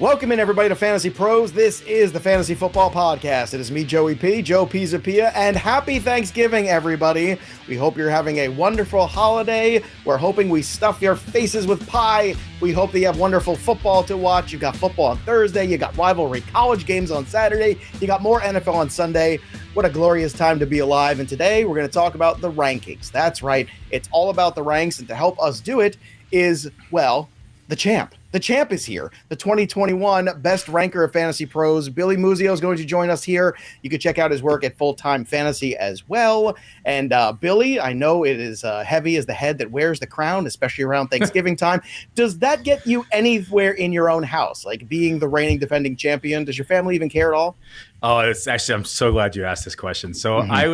Welcome in, everybody, to Fantasy Pros. This is the Fantasy Football Podcast. It is me, Joey P, Joe Pizzapia, and happy Thanksgiving, everybody. We hope you're having a wonderful holiday. We're hoping we stuff your faces with pie. We hope that you have wonderful football to watch. You've got football on Thursday. You got rivalry college games on Saturday. You got more NFL on Sunday. What a glorious time to be alive. And today we're going to talk about the rankings. That's right. It's all about the ranks. And to help us do it is, well, the champ. The champ is here, the 2021 best ranker of Fantasy Pros. Billy Muzio is going to join us here. You can check out his work at Full Time Fantasy as well. And Billy, I know it is heavy as the head that wears the crown, especially around Thanksgiving time. Does that get you anywhere in your own house? Like being the reigning defending champion, does your family even care at all? Oh, it's actually, I'm so glad you asked this question. So I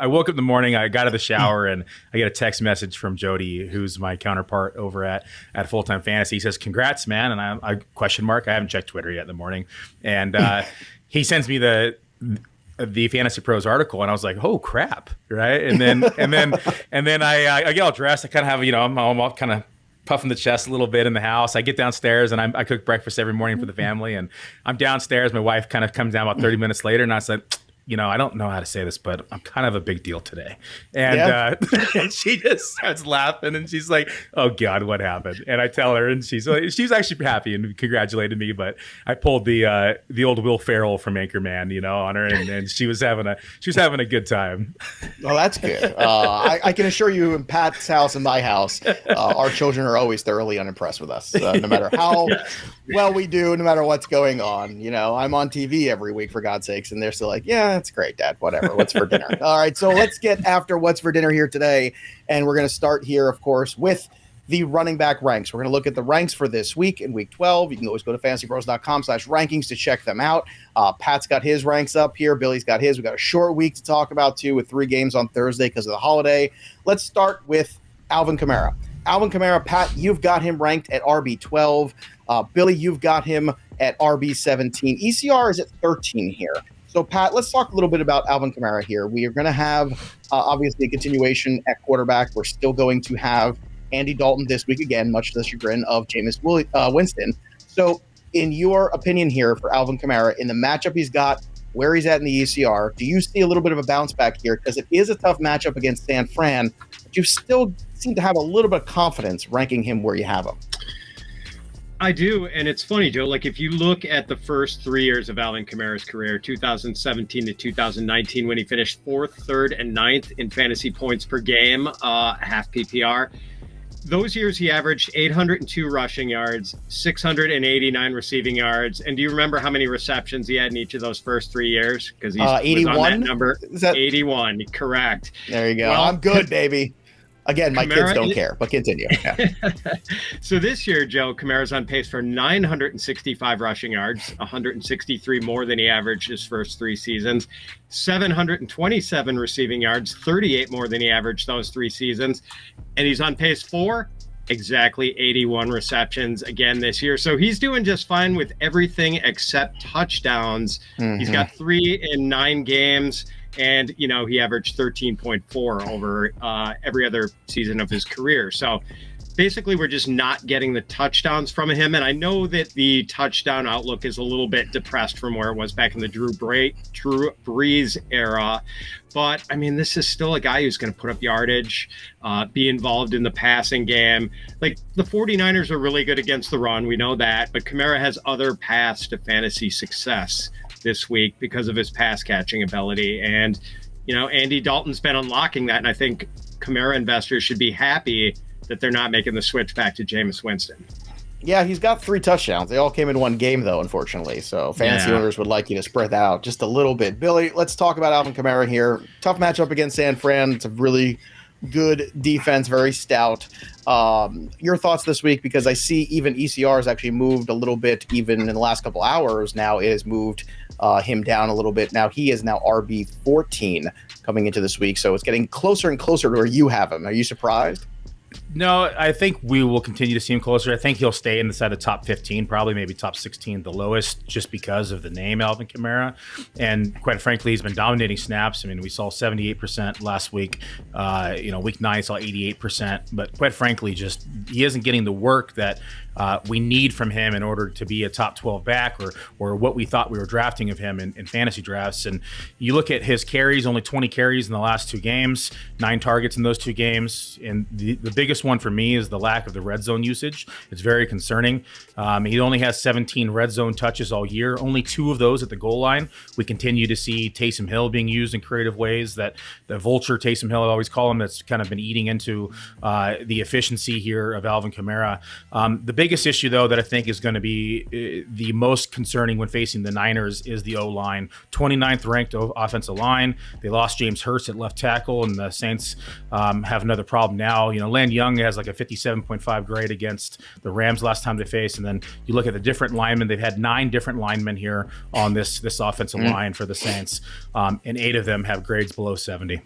woke up in the morning, I got out of the shower, and I get a text message from Jody, who's my counterpart over at Full Time Fantasy. He says, "Congrats, man." And I question mark. I haven't checked Twitter yet in the morning. And he sends me the Fantasy Pros article, and I was like, "Oh crap!" Right? And then I get all dressed. I kind of have, I'm all kind of puffing the chest a little bit in the house. I get downstairs and I cook breakfast every morning for the family. And I'm downstairs. My wife kind of comes down about 30 minutes later, and I said, I don't know how to say this, but I'm kind of a big deal today. And, and she just starts laughing, and she's like, "Oh God, what happened?" And I tell her, and she's actually happy and congratulated me. But I pulled the old Will Ferrell from Anchorman, on her, and she was having a good time. Well, that's good. I can assure you, in Pat's house and my house, our children are always thoroughly unimpressed with us, no matter how well we do, no matter what's going on. I'm on TV every week, for God's sakes, and they're still like, "Yeah, that's great, Dad. Whatever. What's for dinner?" All right, so let's get after what's for dinner here today, and we're going to start here, of course, with the running back ranks. We're going to look at the ranks for this week in Week 12. You can always go to fantasypros.com/rankings to check them out. Pat's got his ranks up here. Billy's got his. We've got a short week to talk about, too, with 3 games on Thursday because of the holiday. Let's start with Alvin Kamara. Alvin Kamara, Pat, you've got him ranked at RB12. Billy, you've got him at RB17. ECR is at 13 here. So, Pat, let's talk a little bit about Alvin Kamara here. We are going to have, obviously, a continuation at quarterback. We're still going to have Andy Dalton this week again, much to the chagrin of Jameis Winston. So, in your opinion here for Alvin Kamara, in the matchup he's got, where he's at in the ECR, do you see a little bit of a bounce back here? Because it is a tough matchup against San Fran, but you still seem to have a little bit of confidence ranking him where you have him. I do, and it's funny, Joe. Like, if you look at the first 3 years of Alvin Kamara's career, 2017 to 2019, when he finished 4th, 3rd, and 9th in fantasy points per game, half PPR, those years he averaged 802 rushing yards, 689 receiving yards. And do you remember how many receptions he had in each of those first 3 years? Because he's 81? on that number. Is that 81? Correct. There you go. Well, I'm good, baby. Again, my kids don't care, but continue. Yeah. So this year, Joe, Kamara's on pace for 965 rushing yards, 163 more than he averaged his first 3 seasons, 727 receiving yards, 38 more than he averaged those 3 seasons. And he's on pace for exactly 81 receptions again this year. So he's doing just fine with everything except touchdowns. Mm-hmm. He's got 3 in 9 games. And, he averaged 13.4 over every other season of his career. So basically, we're just not getting the touchdowns from him. And I know that the touchdown outlook is a little bit depressed from where it was back in the Drew Brees era. But, this is still a guy who's going to put up yardage, be involved in the passing game. Like, the 49ers are really good against the run. We know that. But Kamara has other paths to fantasy success this week because of his pass catching ability. And, Andy Dalton's been unlocking that. And I think Kamara investors should be happy that they're not making the switch back to Jameis Winston. Yeah, he's got 3 touchdowns. They all came in one game, though, unfortunately. So fantasy owners would like you to spread that out just a little bit. Billy, let's talk about Alvin Kamara here. Tough matchup against San Fran. It's a really good defense, very stout. Your thoughts this week, because I see even ECR has actually moved a little bit, even in the last couple hours now. It has moved him down a little bit. Now he is now RB14 coming into this week, so it's getting closer and closer to where you have him. Are you surprised? No, I think we will continue to see him closer. I think he'll stay inside the top 15, probably maybe top 16, the lowest, just because of the name Alvin Kamara. And quite frankly, he's been dominating snaps. I mean, we saw 78% last week. Week 9 saw 88%. But quite frankly, just he isn't getting the work that we need from him in order to be a top 12 back or what we thought we were drafting of him in fantasy drafts. And you look at his carries, only 20 carries in the last 2 games, 9 targets in those 2 games. And the biggest one for me is the lack of the red zone usage. It's very concerning. He only has 17 red zone touches all year, only 2 of those at the goal line. We continue to see Taysom Hill being used in creative ways, that the vulture Taysom Hill, I always call him, that's kind of been eating into the efficiency here of Alvin Kamara. The biggest issue, though, that I think is going to be the most concerning when facing the Niners is the O-line. 29th ranked offensive line. They lost James Hurst at left tackle, and the Saints have another problem now. Land Young has like a 57.5 grade against the Rams last time they faced, and then you look at the different linemen. They've had 9 different linemen here on this offensive line for the Saints, and 8 of them have grades below 70.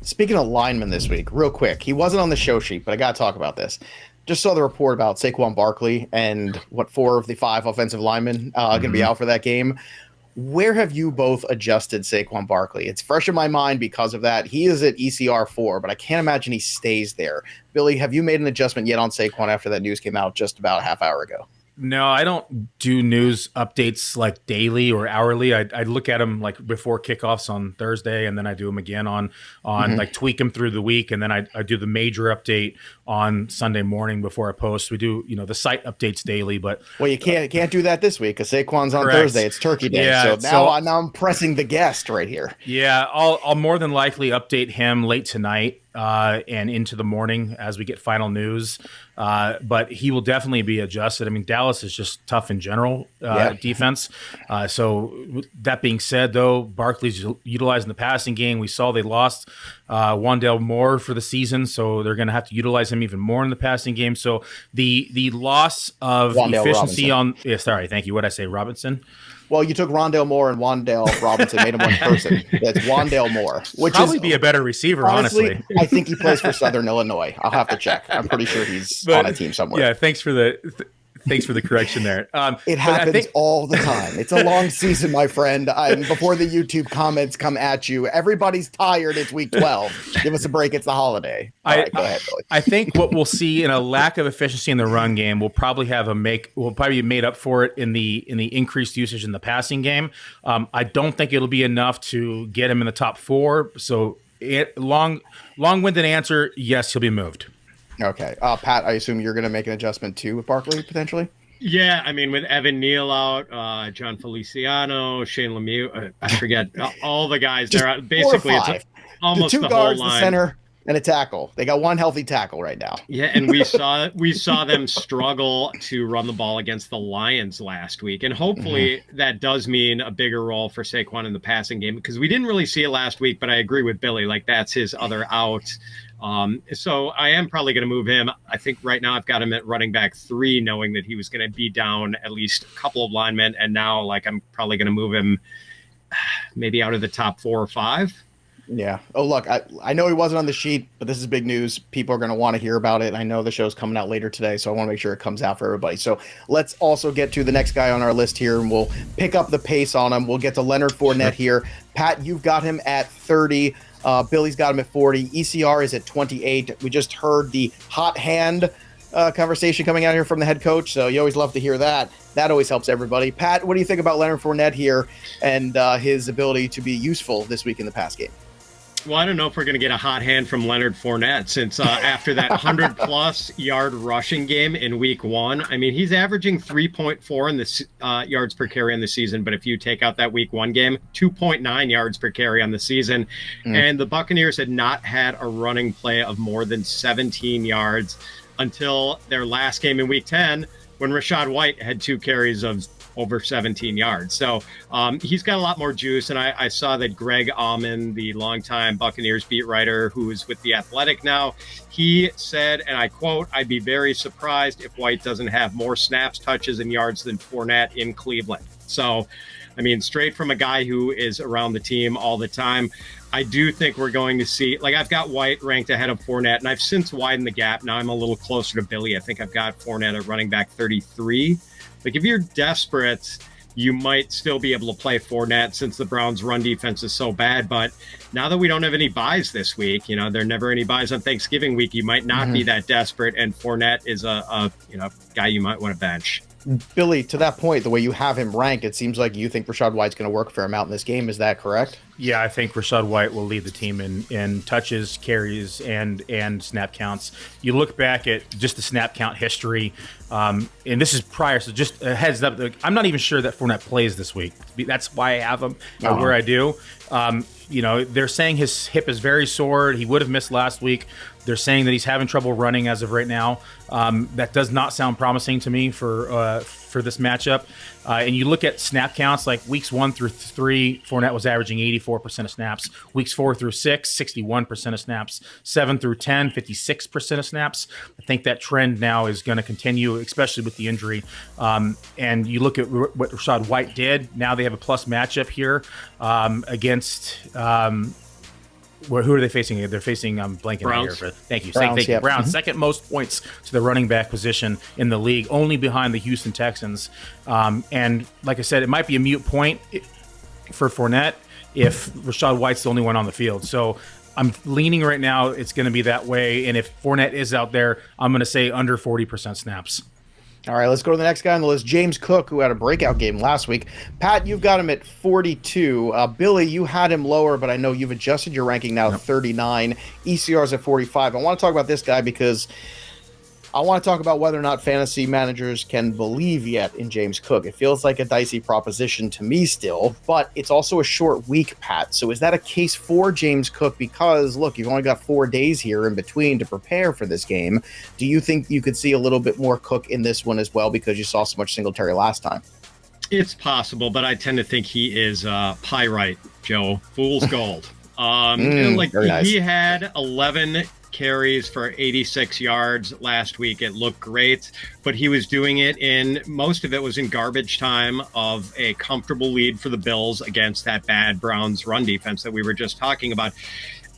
Speaking of linemen this week, real quick, he wasn't on the show sheet, but I got to talk about this. Just saw the report about Saquon Barkley and 4 of the 5 offensive linemen going to be out for that game. Where have you both adjusted Saquon Barkley? It's fresh in my mind because of that. He is at ECR 4, but I can't imagine he stays there. Billy, have you made an adjustment yet on Saquon after that news came out just about a half hour ago? No, I don't do news updates like daily or hourly. I look at them like before kickoffs on Thursday, and then I do them again on like tweak them through the week, and then I do the major update on Sunday morning before I post. We do the site updates daily, but you can't do that this week because Saquon's on correct. Thursday. It's Turkey Day, yeah, now I'm pressing the guest right here. Yeah, I'll more than likely update him late tonight and into the morning as we get final news. But he will definitely be adjusted. I mean, Dallas is just tough in general defense. So that being said, though, Barkley's utilizing the passing game. We saw they lost Wandale Moore for the season, so they're going to have to utilize him even more in the passing game. So the loss of Wandale efficiency Robinson. Thank you. What did I say, Robinson? Well, you took Rondale Moore and Wandale Robinson, made him one person. That's Wandale Moore, which probably be a better receiver, honestly. I think he plays for Southern Illinois. I'll have to check. I'm pretty sure he's on a team somewhere. Yeah, thanks for the correction there. It happens all the time. It's a long season, my friend. Before the YouTube comments come at you, everybody's tired. It's week 12. Give us a break. It's the holiday. All right, go ahead, Billy. I think what we'll see in a lack of efficiency in the run game, we'll probably be made up for it in the increased usage in the passing game. I don't think it'll be enough to get him in the top 4. So long-winded answer, yes, he'll be moved. Okay. Pat, I assume you're going to make an adjustment too with Barkley potentially? Yeah, I mean, with Evan Neal out, John Feliciano, Shane Lemieux, I forget, all the guys there. Basically, it's almost the 2 guards, the center, and a tackle. They got 1 healthy tackle right now. Yeah, and we saw them struggle to run the ball against the Lions last week. And hopefully that does mean a bigger role for Saquon in the passing game, because we didn't really see it last week, but I agree with Billy, like that's his other out. So I am probably going to move him. I think right now I've got him at running back 3, knowing that he was going to be down at least a couple of linemen. And now I'm probably going to move him maybe out of the top 4 or 5. Yeah. Oh, look, I know he wasn't on the sheet, but this is big news. People are going to want to hear about it. I know the show's coming out later today, so I want to make sure it comes out for everybody. So let's also get to the next guy on our list here, and we'll pick up the pace on him. We'll get to Leonard Fournette here. Pat, you've got him at 30. Billy's got him at 40. ECR is at 28. We just heard the hot hand conversation coming out here from the head coach, so you always love to hear that. That always helps everybody. Pat, what do you think about Leonard Fournette here and his ability to be useful this week in the pass game? Well, I don't know if we're going to get a hot hand from Leonard Fournette since after that 100-plus yard rushing game in week 1. I mean, he's averaging 3.4 in the yards per carry on the season, but if you take out that week 1 game, 2.9 yards per carry on the season. And the Buccaneers had not had a running play of more than 17 yards until their last game in week 10 when Rachaad White had 2 carries of over 17 yards. So he's got a lot more juice. And I saw that Greg Allman, the longtime Buccaneers beat writer who is with The Athletic now, he said, and I quote, "I'd be very surprised if White doesn't have more snaps, touches, and yards than Fournette in Cleveland." So, I mean, straight from a guy who is around the team all the time. I do think we're going to see, like, I've got White ranked ahead of Fournette, and I've since widened the gap. Now I'm a little closer to Billy. I think I've got Fournette at running back 33. Like, if you're desperate, you might still be able to play Fournette since the Browns' run defense is so bad. But now that we don't have any buys this week, there are never any buys on Thanksgiving week, you might not be that desperate, and Fournette is a guy you might want to bench. Billy, to that point, the way you have him ranked, it seems like you think Rachaad White's going to work a fair amount in this game. Is that correct? Yeah, I think Rachaad White will lead the team in touches, carries, and snap counts. You look back at just the snap count history, and this is prior, so just a heads up. I'm not even sure that Fournette plays this week. That's why I have him where I do. They're saying his hip is very sore. He would have missed last week. They're saying that he's having trouble running as of right now. That does not sound promising to me for this matchup. And you look at snap counts, like weeks 1 through 3, Fournette was averaging 84% of snaps. Weeks 4 through 6, 61% of snaps. 7 through 10, 56% of snaps. I think that trend now is going to continue, especially with the injury. And you look at what Rachaad White did. Now they have a plus matchup here against. Who are they facing? They're facing blanking Browns. here. Thank you. Browns, yep. Browns, second most points to the running back position in the league, only behind the Houston Texans. And like I said, it might be a mute point for Fournette if Rachaad White's the only one on the field. So I'm leaning right now it's going to be that way. And if Fournette is out there, I'm going to say under 40% snaps. All right, let's go to the next guy on the list, James Cook, who had a breakout game last week. Pat, you've got him at 42. Billy, you had him lower, but I know you've adjusted your ranking now to 39. ECR's at 45. I want to talk about this guy because I want to talk about whether or not fantasy managers can believe yet in James Cook. It feels like a dicey proposition to me still, but it's also a short week, Pat. So is that a case for James Cook? Because, look, you've only got 4 days here in between to prepare for this game. Do you think you could see a little bit more Cook in this one as well because you saw so much Singletary last time? It's possible, but I tend to think he is pyrite, Joe. Fool's gold. Very nice. He had 11 carries for 86 yards last week. It looked great, but he was doing it most of it was in garbage time of a comfortable lead for the Bills against that bad Browns run defense that we were just talking about.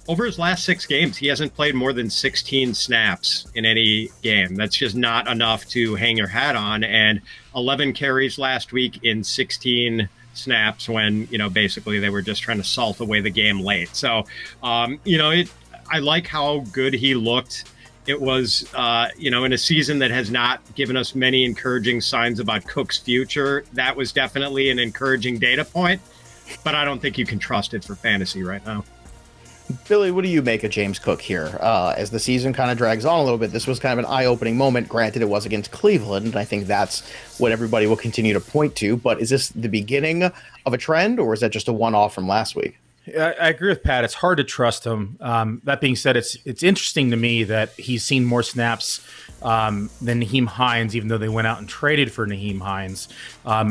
Over his last 6 games, he hasn't played more than 16 snaps in any game. That's just not enough to hang your hat on. And 11 carries last week in 16 snaps when, basically they were just trying to salt away the game late. So, I like how good he looked. It was, in a season that has not given us many encouraging signs about Cook's future. That was definitely an encouraging data point, but I don't think you can trust it for fantasy right now. Billy, what do you make of James Cook here? As the season kind of drags on a little bit, this was kind of an eye-opening moment. Granted, it was against Cleveland, and I think that's what everybody will continue to point to. But is this the beginning of a trend, or is that just a one-off from last week? I agree with Pat. It's hard to trust him. That being said, it's interesting to me that he's seen more snaps than Nyheim Hines, even though they went out and traded for Nyheim Hines.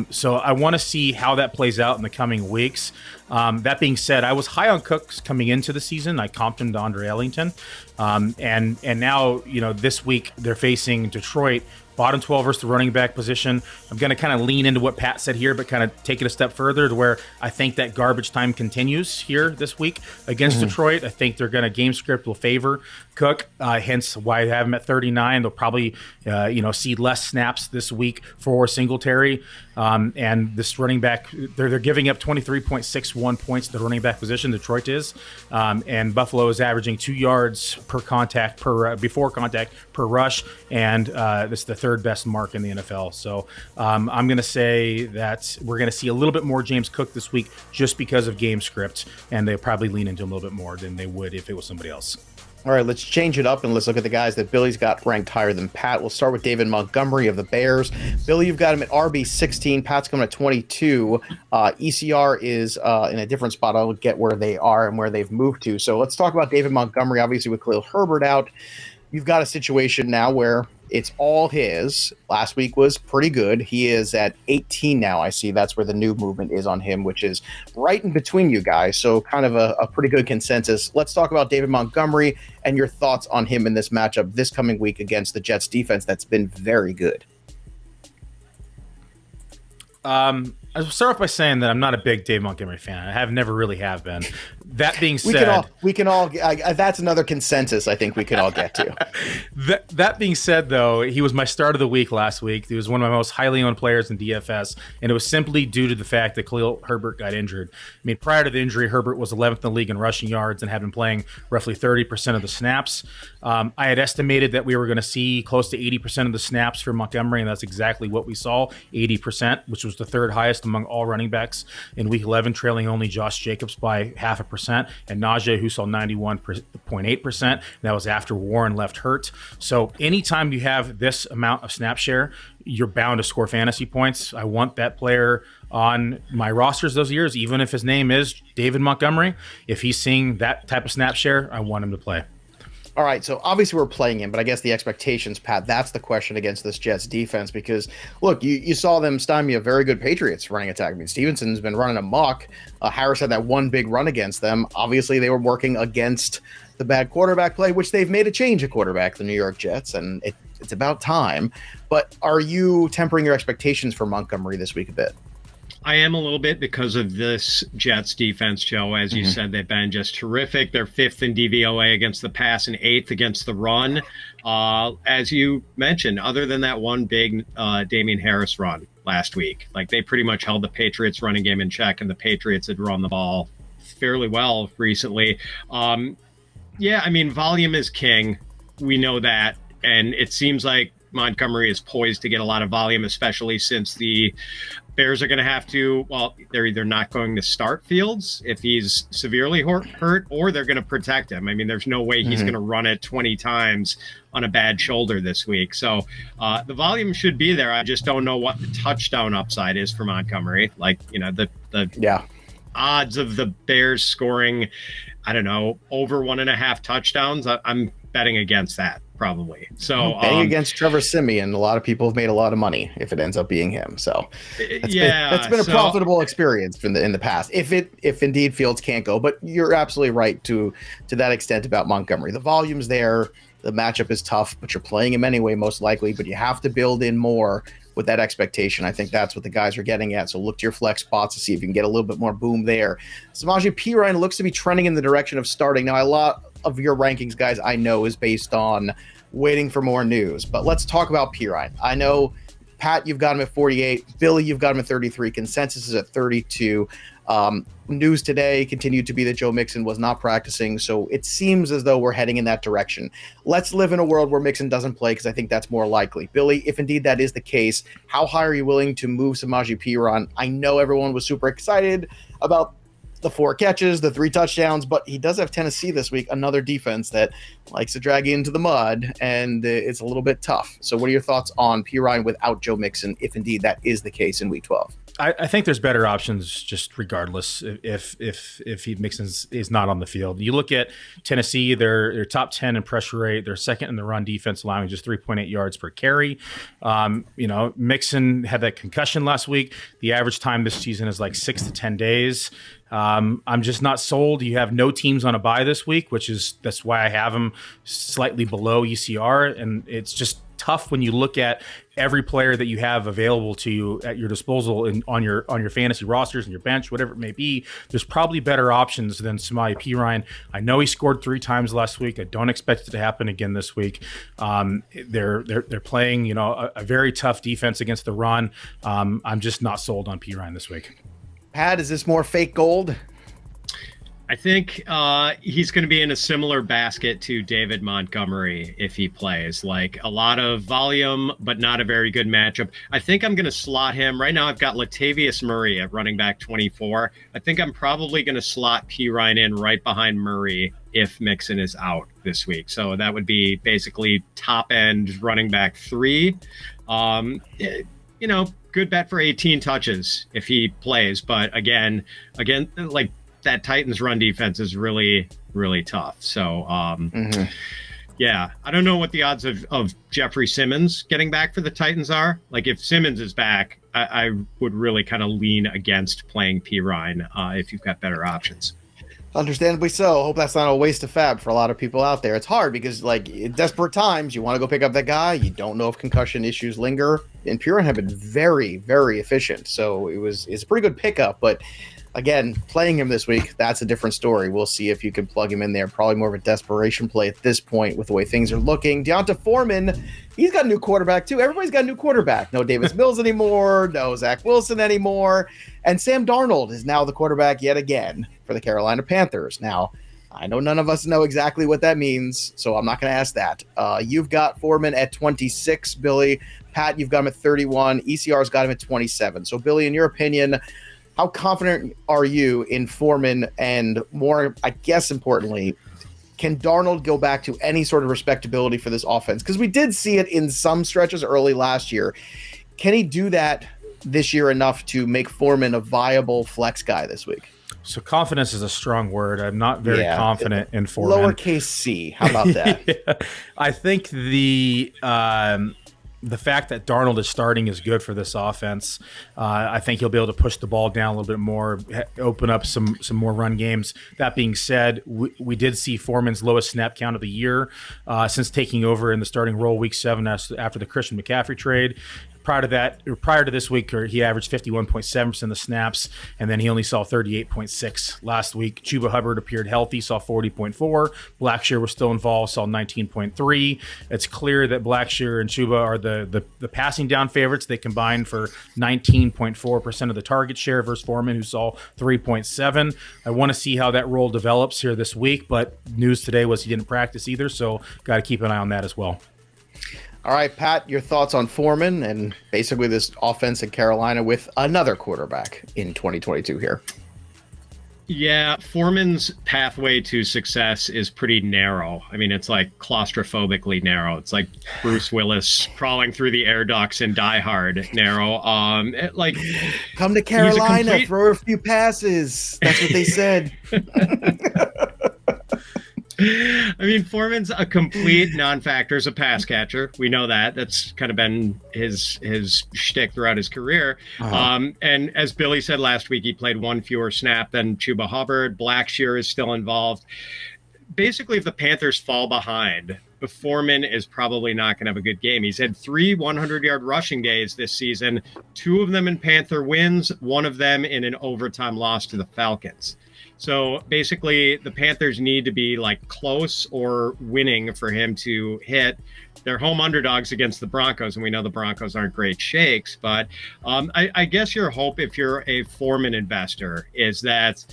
So I want to see how that plays out in the coming weeks. That being said, I was high on Cooks coming into the season. I comped him to Andre Ellington. And now, this week they're facing Detroit. Bottom 12 versus the running back position. I'm going to kind of lean into what Pat said here, but kind of take it a step further to where I think that garbage time continues here this week against Detroit. I think they're going to game script will favor Cook, hence why I have him at 39. They'll probably, see less snaps this week for Singletary. And this running back, they're giving up 23.61 points to the running back position. Detroit is, and Buffalo is averaging 2 yards per contact before contact per rush, and this is the third best mark in the NFL. So I'm going to say that we're going to see a little bit more James Cook this week just because of game script, and they'll probably lean into him a little bit more than they would if it was somebody else. All right, let's change it up and let's look at the guys that Billy's got ranked higher than Pat. We'll start with David Montgomery of the Bears. Billy, you've got him at RB16. Pat's coming at 22. ECR is in a different spot. I'll get where they are and where they've moved to. So let's talk about David Montgomery. Obviously, with Khalil Herbert out, you've got a situation now where it's all his. Last week was pretty good. He is at 18 now. I see that's where the new movement is on him, which is right in between you guys. So kind of a pretty good consensus. Let's talk about David Montgomery and your thoughts on him in this matchup this coming week against the Jets defense that's been very good. I'll start off by saying that I'm not a big Dave Montgomery fan. I never really have been. That being said, we can all that's another consensus I think we can all get to. That being said, though, he was my start of the week last week. He was one of my most highly owned players in DFS, and it was simply due to the fact that Khalil Herbert got injured. I mean, prior to the injury, Herbert was 11th in the league in rushing yards and had been playing roughly 30% of the snaps. I had estimated that we were going to see close to 80% of the snaps for Montgomery, and that's exactly what we saw, 80%, which was the third highest among all running backs in week 11, trailing only Josh Jacobs by 0.5%, and Najee, who saw 91.8%. That was after Warren left hurt. So anytime you have this amount of snap share, you're bound to score fantasy points. I want that player on my rosters those years, even if his name is David Montgomery. If he's seeing that type of snap share, I want him to play. All right, so obviously we're playing him, but I guess the expectations, Pat, that's the question against this Jets defense because, look, you saw them stymie a very good Patriots running attack. I mean, Stevenson's been running amok. Harris had that one big run against them. Obviously, they were working against the bad quarterback play, which they've made a change at quarterback, the New York Jets, and it's about time. But are you tempering your expectations for Montgomery this week a bit? I am a little bit because of this Jets defense, Joe. As you said, they've been just terrific. They're 5th in DVOA against the pass and 8th against the run. As you mentioned, other than that one big Damian Harris run last week, like they pretty much held the Patriots running game in check, and the Patriots had run the ball fairly well recently. Yeah, I mean, volume is king. We know that. And it seems like Montgomery is poised to get a lot of volume, especially since the Bears are going to have to, well, they're either not going to start Fields if he's severely hurt, or they're going to protect him. I mean, there's no way he's going to run it 20 times on a bad shoulder this week. So the volume should be there. I just don't know what the touchdown upside is for Montgomery. Like, you know, the odds of the Bears scoring, I don't know, over 1.5 touchdowns. I'm betting against that. Probably. So betting against Trevor Siemian, a lot of people have made a lot of money if it ends up being him. So that's been a profitable experience in the past. If indeed Fields can't go, but you're absolutely right to that extent about Montgomery. The volume's there, the matchup is tough, but you're playing him anyway, most likely. But you have to build in more with that expectation. I think that's what the guys are getting at. So look to your flex spots to see if you can get a little bit more boom there. Samaje Perine looks to be trending in the direction of starting. Now, a lot of your rankings, guys, I know is based on waiting for more news. But let's talk about Perine. I know, Pat, you've got him at 48. Billy, you've got him at 33. Consensus is at 32. News today continued to be that Joe Mixon was not practicing, so it seems as though we're heading in that direction. Let's live in a world where Mixon doesn't play, because I think that's more likely. Billy, if indeed that is the case, how high are you willing to move Samaje Perine? I know everyone was super excited about the 4 catches, the 3 touchdowns, but he does have Tennessee this week, another defense that likes to drag you into the mud, and it's a little bit tough. So what are your thoughts on Perine without Joe Mixon, if indeed that is the case in week 12? I think there's better options just regardless if Mixon is not on the field. You look at Tennessee, they're top 10 in pressure rate. They're second in the run defense, allowing just 3.8 yards per carry. Mixon had that concussion last week. The average time this season is like 6 to 10 days. I'm just not sold. You have no teams on a bye this week, that's why I have them slightly below ECR, and it's just tough when you look at every player that you have available to you at your disposal on your fantasy rosters and your bench, whatever it may be. There's probably better options than Samaje Perine. I know he scored 3 times last week. I don't expect it to happen again this week. They're playing a very tough defense against the run. I'm just not sold on Perine this week. Pat, is this more fake gold? I think he's going to be in a similar basket to David Montgomery if he plays. Like a lot of volume, but not a very good matchup. I think I'm going to slot him. Right now I've got Latavius Murray at running back 24. I think I'm probably going to slot Perine in right behind Murray if Mixon is out this week. So that would be basically top end running back 3. Good bet for 18 touches if he plays. But again, like, that Titans run defense is really, really tough. So, yeah, I don't know what the odds of Jeffrey Simmons getting back for the Titans are. Like, if Simmons is back, I would really kind of lean against playing Perine if you've got better options. Understandably so. Hope that's not a waste of fab for a lot of people out there. It's hard because, like, in desperate times, you want to go pick up that guy. You don't know if concussion issues linger. And Perine have been very, very efficient. So it's a pretty good pickup, but again, playing him this week, that's a different story. We'll see if you can plug him in there. Probably more of a desperation play at this point with the way things are looking. Deonta Foreman, he's got a new quarterback too. Everybody's got a new quarterback. No Davis Mills anymore. No Zach Wilson anymore. And Sam Darnold is now the quarterback yet again for the Carolina Panthers. Now, I know none of us know exactly what that means, so I'm not going to ask that. You've got Foreman at 26, Billy. Pat, you've got him at 31. ECR's got him at 27. So, Billy, in your opinion, how confident are you in Foreman? And more, I guess, importantly, can Darnold go back to any sort of respectability for this offense? Because we did see it in some stretches early last year. Can he do that this year enough to make Foreman a viable flex guy this week? So confidence is a strong word. I'm not very confident in Foreman. Lowercase c. How about that? Yeah. I think the fact that Darnold is starting is good for this offense. I think he'll be able to push the ball down a little bit more, open up some more run games. That being said, we did see Foreman's lowest snap count of the year since taking over in the starting role week 7 after the Christian McCaffrey trade. Prior to this week, he averaged 51.7% of the snaps, and then he only saw 38.6 last week. Chuba Hubbard appeared healthy, saw 40.4. Blackshear was still involved, saw 19.3. It's clear that Blackshear and Chuba are the passing down favorites. They combined for 19.4% of the target share versus Foreman, who saw 3.7. I want to see how that role develops here this week, but news today was he didn't practice either, so got to keep an eye on that as well. All right, Pat, your thoughts on Foreman and basically this offense in Carolina with another quarterback in 2022 here? Yeah, Foreman's pathway to success is pretty narrow. I mean, it's like claustrophobically narrow. It's like Bruce Willis crawling through the air ducts in Die Hard narrow. Come to Carolina, throw a few passes. That's what they said. I mean, Foreman's a complete non-factor as a pass catcher. We know that. That's kind of been his shtick throughout his career. And as Billy said last week, he played one fewer snap than Chuba Hubbard. Blackshear is still involved. Basically, if the Panthers fall behind, Foreman is probably not going to have a good game. He's had 3 100-yard rushing days this season, 2 of them in Panther wins, 1 of them in an overtime loss to the Falcons. So basically, the Panthers need to be like close or winning for him to hit. They're home underdogs against the Broncos, and we know the Broncos aren't great shakes. But I guess your hope, if you're a Foreman investor, is that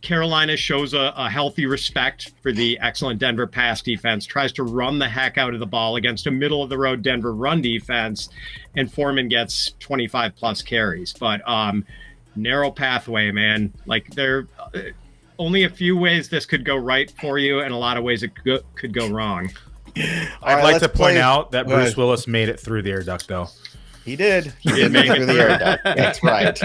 Carolina shows a healthy respect for the excellent Denver pass defense, tries to run the heck out of the ball against a middle-of-the-road Denver run defense, and Foreman gets 25-plus carries. But narrow pathway, man. Like, there are only a few ways this could go right for you, and a lot of ways it could go wrong. I'd like to point out that Bruce Willis made it through the air duct, though. He did. He did make it through the air duct. That's right.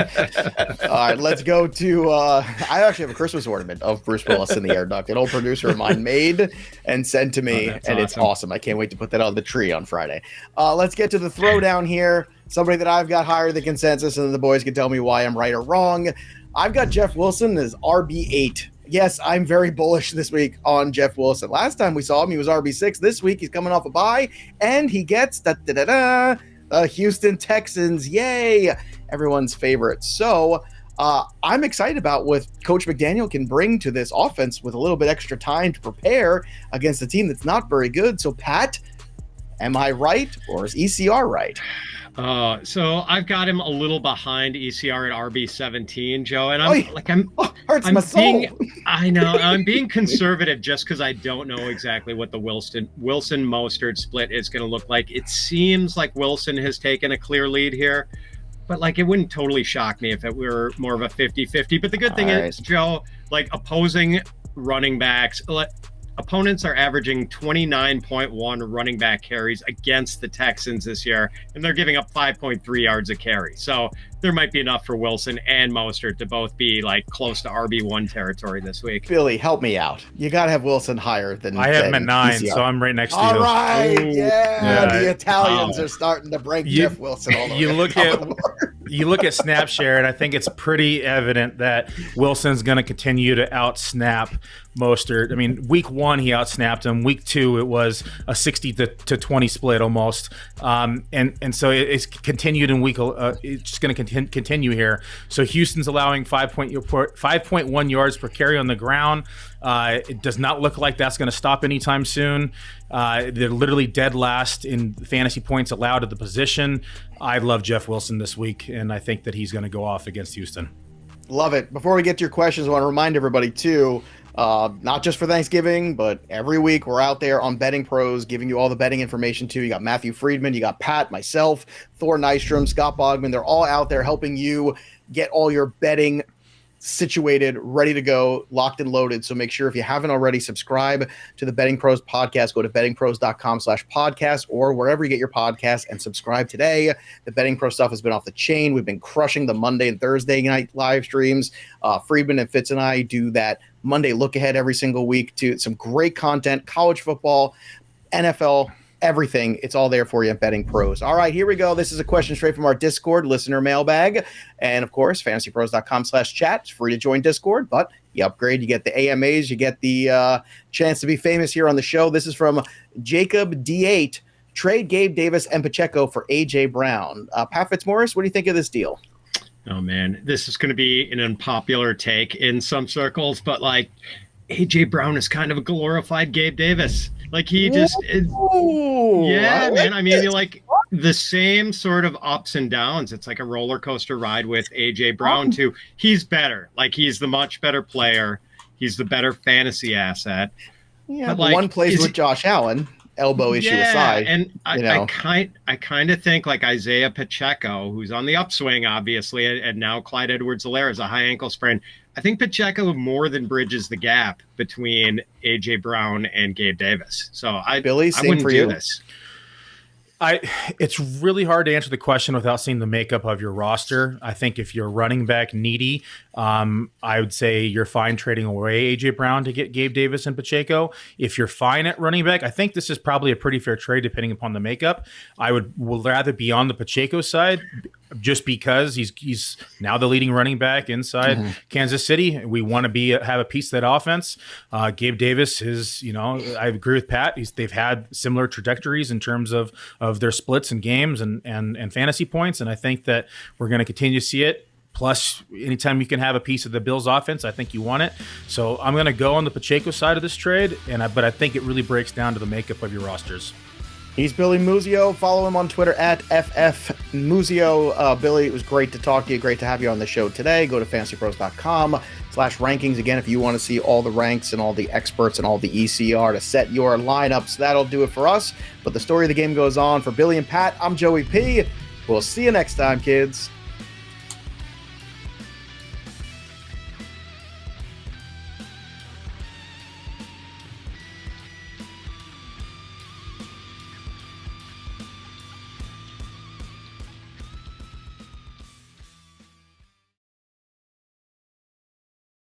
All right, let's go to I actually have a Christmas ornament of Bruce Willis in the air duct. An old producer of mine made and sent to me, and it's awesome. I can't wait to put that on the tree on Friday. Let's get to the throwdown here. Somebody that I've got higher than consensus, and the boys can tell me why I'm right or wrong. I've got Jeff Wilson as RB8. Yes, I'm very bullish this week on Jeff Wilson. Last time we saw him, he was RB6. This week, he's coming off a bye, and he gets the Houston Texans. Yay! Everyone's favorite. So I'm excited about what Coach McDaniel can bring to this offense with a little bit extra time to prepare against a team that's not very good. So, Pat, am I right, or is ECR right? So I've got him a little behind ECR at RB17, Joe, and hurts my soul. I know I'm being conservative just because I don't know exactly what the Wilson Mostert split is going to look like. It seems like Wilson has taken a clear lead here, but like it wouldn't totally shock me if it were more of a 50-50. But the good thing is, Joe, like opposing running backs. Opponents are averaging 29.1 running back carries against the Texans this year, and they're giving up 5.3 yards a carry. So there might be enough for Wilson and Mostert to both be like close to RB1 territory this week. Billy, help me out. You got to have Wilson higher than I have him at 9, ECR. So I'm right next to you. All right. Yeah. The Italians are starting to break Jeff Wilson all the way. You look at snap share, and I think it's pretty evident that Wilson's going to continue to out-snap Mostert. I mean, week 1 he outsnapped him. Week 2 it was a 60 to 20 split almost, and so it's continued in week. It's just going to continue here. So Houston's allowing 5.1 yards per carry on the ground. It does not look like that's going to stop anytime soon. They're literally dead last in fantasy points allowed at the position. I love Jeff Wilson this week, and I think that he's going to go off against Houston. Love it. Before we get to your questions, I want to remind everybody too, not just for Thanksgiving, but every week we're out there on Betting Pros giving you all the betting information too. You got Matthew Friedman, you got Pat, myself, Thor Nystrom, Scott Bogman. They're all out there helping you get all your betting situated, ready to go, locked and loaded. So make sure if you haven't already, subscribe to the Betting Pros podcast. Go to bettingpros.com/podcast or wherever you get your podcasts and subscribe today. The Betting Pro stuff has been off the chain. We've been crushing the Monday and Thursday night live streams. Friedman and Fitz and I do that Monday look ahead every single week to some great content, college football, NFL, everything. It's all there for you at Betting Pros. All right, here we go. This is a question straight from our Discord listener mailbag. And of course, fantasypros.com/chat. It's free to join Discord, but you upgrade, you get the AMAs, you get the chance to be famous here on the show. This is from Jacob D8. Trade Gabe Davis and Pacheco for A.J. Brown. Pat Fitzmaurice, what do you think of this deal? Oh, man, this is going to be an unpopular take in some circles, but like A.J. Brown is kind of a glorified Gabe Davis. Like he just, yeah, man. I mean, like the same sort of ups and downs. It's like a roller coaster ride with A.J. Brown too. He's better. Like he's the much better player. He's the better fantasy asset. Yeah, but like, one plays with Josh Allen. Elbow issue aside, and I kind of think like Isaiah Pacheco, who's on the upswing, obviously, and now Clyde Edwards-Helaire is a high ankle sprain. I think Pacheco more than bridges the gap between A.J. Brown and Gabe Davis. So Billy, I wouldn't for do you. This. It's really hard to answer the question without seeing the makeup of your roster. I think if you're running back needy, I would say you're fine trading away AJ Brown to get Gabe Davis and Pacheco. If you're fine at running back, I think this is probably a pretty fair trade depending upon the makeup. I would rather be on the Pacheco side just because he's now the leading running back inside Kansas City. We want to have a piece of that offense. Gabe Davis is, I agree with Pat. They've had similar trajectories in terms of their splits and games and fantasy points, and I think that we're going to continue to see it. Plus, anytime you can have a piece of the Bills' offense, I think you want it. So I'm going to go on the Pacheco side of this trade, but I think it really breaks down to the makeup of your rosters. He's Billy Muzio. Follow him on Twitter at FFMuzio. Billy, it was great to talk to you. Great to have you on the show today. Go to fantasypros.com/rankings. Again, if you want to see all the ranks and all the experts and all the ECR to set your lineups, that'll do it for us. But the story of the game goes on. For Billy and Pat, I'm Joey P. We'll see you next time, kids.